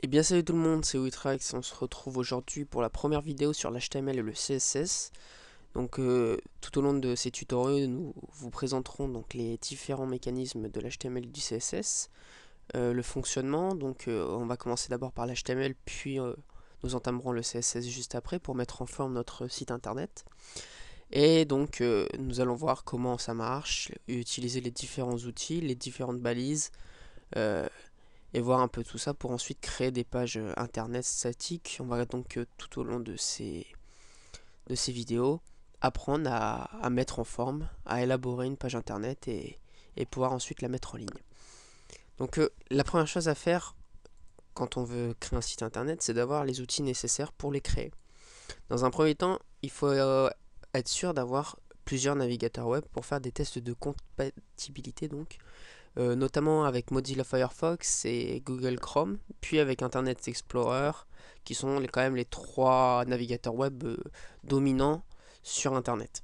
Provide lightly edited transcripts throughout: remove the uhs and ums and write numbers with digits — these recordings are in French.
Eh bien salut tout le monde, c'est Witrax, on se retrouve aujourd'hui pour la première vidéo sur l'HTML et le CSS. Donc tout au long de ces tutoriels, nous vous présenterons donc les différents mécanismes de l'HTML et du CSS, le fonctionnement. Donc on va commencer d'abord par l'HTML, puis nous entamerons le CSS juste après pour mettre en forme notre site internet. Et donc nous allons voir comment ça marche, utiliser les différents outils, les différentes balises, euh, et voir un peu tout ça pour ensuite créer des pages internet statiques. On va donc tout au long de ces vidéos apprendre à mettre en forme, à élaborer une page internet et pouvoir ensuite la mettre en ligne. Donc la première chose à faire quand on veut créer un site internet, c'est d'avoir les outils nécessaires pour les créer. Dans un premier temps, il faut être sûr d'avoir plusieurs navigateurs web pour faire des tests de compatibilité donc notamment avec Mozilla Firefox et Google Chrome, puis avec Internet Explorer, qui sont quand même les trois navigateurs web dominants sur Internet.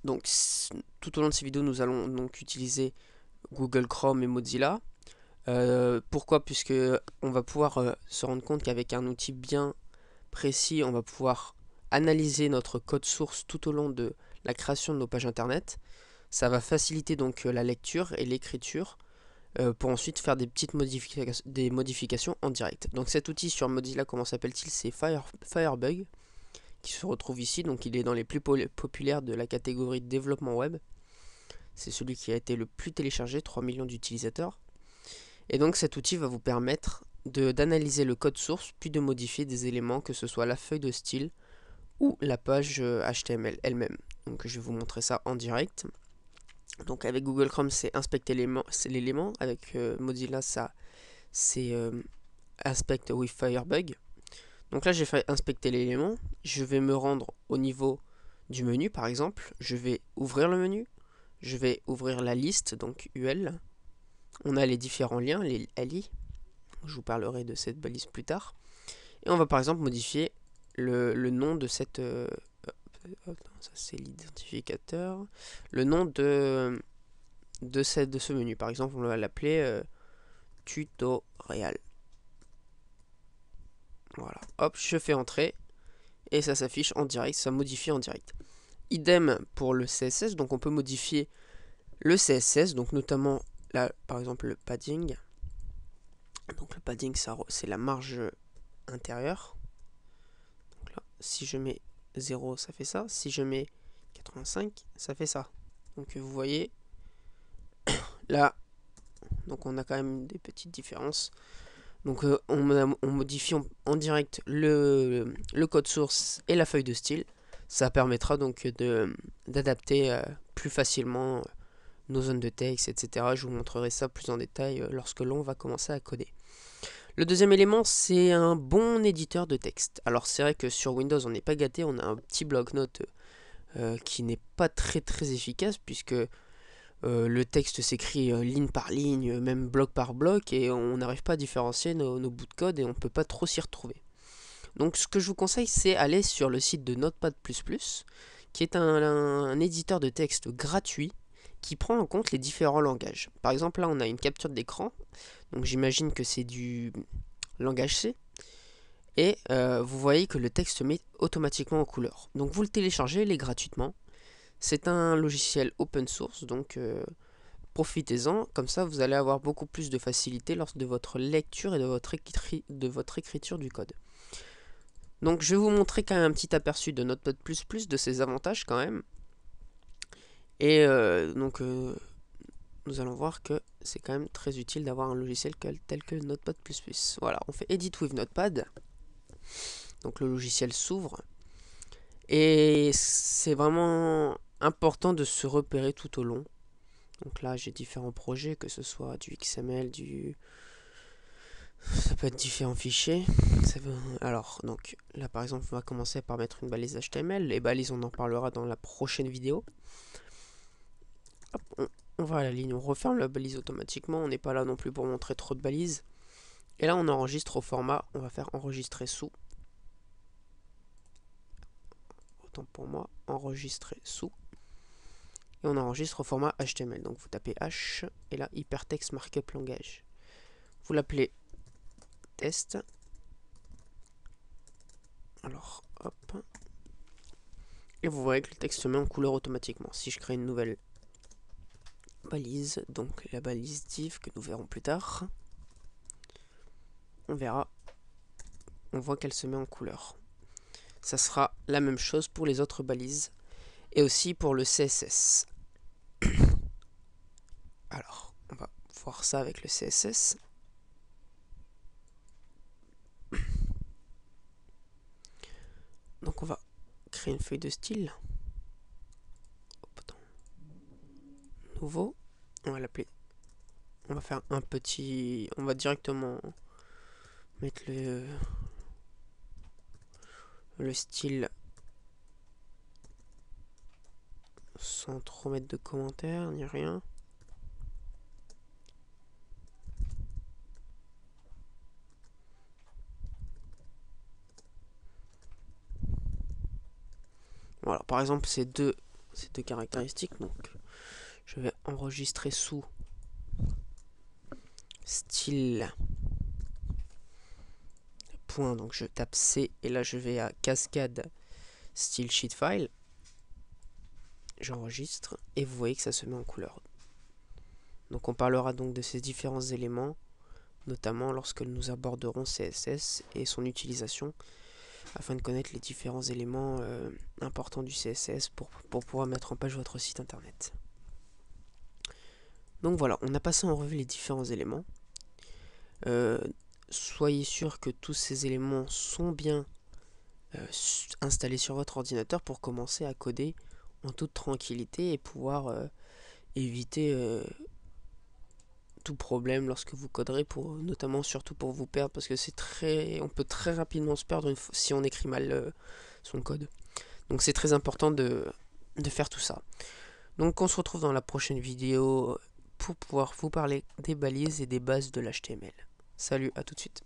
Donc tout au long de ces vidéos, nous allons donc utiliser Google Chrome et Mozilla. Pourquoi? Puisque on va pouvoir se rendre compte qu'avec un outil bien précis, on va pouvoir analyser notre code source tout au long de la création de nos pages internet. Ça va faciliter donc la lecture et l'écriture pour ensuite faire des petites modifications en direct. Donc cet outil sur Mozilla, comment s'appelle-t-il? C'est Firebug, qui se retrouve ici. Donc il est dans les plus populaires de la catégorie de développement web. C'est celui qui a été le plus téléchargé, 3 millions d'utilisateurs. Et donc cet outil va vous permettre d'analyser le code source, puis de modifier des éléments, que ce soit la feuille de style ou la page HTML elle-même. Donc je vais vous montrer ça en direct. Donc avec Google Chrome, c'est inspecter l'élément. Avec Mozilla, ça c'est Inspect with Firebug. Donc là, j'ai fait inspecter l'élément. Je vais me rendre au niveau du menu, par exemple. Je vais ouvrir le menu. Je vais ouvrir la liste, donc UL. On a les différents liens, les LI. Je vous parlerai de cette balise plus tard. Et on va par exemple modifier le nom de cette... ça c'est l'identificateur. Le nom de ce menu. Par exemple, on va l'appeler tutorial. Voilà. Hop, je fais entrer. Et ça s'affiche en direct, ça modifie en direct. Idem pour le CSS, donc on peut modifier le CSS, donc notamment là par exemple le padding. Donc le padding c'est la marge intérieure. Donc là, si je mets 0, ça fait ça. Si je mets 85, ça fait ça. Donc vous voyez là, donc on a quand même des petites différences. Donc on modifie en direct le code source et la feuille de style. Ça permettra donc d'adapter plus facilement nos zones de texte, etc. Je vous montrerai ça plus en détail lorsque l'on va commencer à coder. Le deuxième élément, c'est un bon éditeur de texte. Alors c'est vrai que sur Windows, on n'est pas gâté, on a un petit bloc-notes qui n'est pas très efficace, puisque le texte s'écrit ligne par ligne, même bloc par bloc, et on n'arrive pas à différencier nos bouts de code et on ne peut pas trop s'y retrouver. Donc ce que je vous conseille, c'est aller sur le site de Notepad++, qui est un éditeur de texte gratuit qui prend en compte les différents langages. Par exemple, là, on a une capture d'écran, donc j'imagine que c'est du langage C, et vous voyez que le texte se met automatiquement en couleur. Donc vous le téléchargez, il est gratuitement. C'est un logiciel open source, donc profitez-en, comme ça vous allez avoir beaucoup plus de facilité lors de votre lecture et de votre écriture du code. Donc je vais vous montrer quand même un petit aperçu de Notepad++, de ses avantages quand même. Et donc nous allons voir que c'est quand même très utile d'avoir un logiciel tel que Notepad++. Voilà, on fait Edit with Notepad. Donc le logiciel s'ouvre. Et c'est vraiment important de se repérer tout au long. Donc là j'ai différents projets, que ce soit du XML, ça peut être différents fichiers. Alors, donc là par exemple, on va commencer par mettre une balise HTML. Les balises, on en parlera dans la prochaine vidéo. Hop, on va à la ligne, on referme la balise automatiquement. On n'est pas là non plus pour montrer trop de balises. Et là, on enregistre au format, on va faire enregistrer sous. Autant pour moi, enregistrer sous. Et on enregistre au format HTML. Donc vous tapez H et là, hypertext markup langage. Vous l'appelez test. Alors, hop. Et vous voyez que le texte se met en couleur automatiquement. Si je crée une nouvelle balise, donc la balise div que nous verrons plus tard, on voit qu'elle se met en couleur. Ça sera la même chose pour les autres balises et aussi pour le CSS. Alors, on va voir ça avec le CSS. Donc on va créer une feuille de style. Nouveau. On va l'appeler. On va faire un petit. On va directement mettre le style sans trop mettre de commentaires ni rien. Voilà, par exemple ces deux caractéristiques, donc je vais enregistrer sous style point, donc je tape C et là je vais à cascade style sheet file, j'enregistre et vous voyez que ça se met en couleur. Donc on parlera donc de ces différents éléments, notamment lorsque nous aborderons CSS et son utilisation, afin de connaître les différents éléments importants du CSS pour pouvoir mettre en page votre site internet. Donc voilà, on a passé en revue les différents éléments. Soyez sûr que tous ces éléments sont bien installés sur votre ordinateur pour commencer à coder en toute tranquillité et pouvoir éviter tout problème lorsque vous coderez, notamment surtout pour vous perdre, parce que on peut très rapidement se perdre si on écrit mal son code. Donc c'est très important de faire tout ça. Donc on se retrouve dans la prochaine vidéo pour pouvoir vous parler des balises et des bases de l'HTML. Salut, à tout de suite.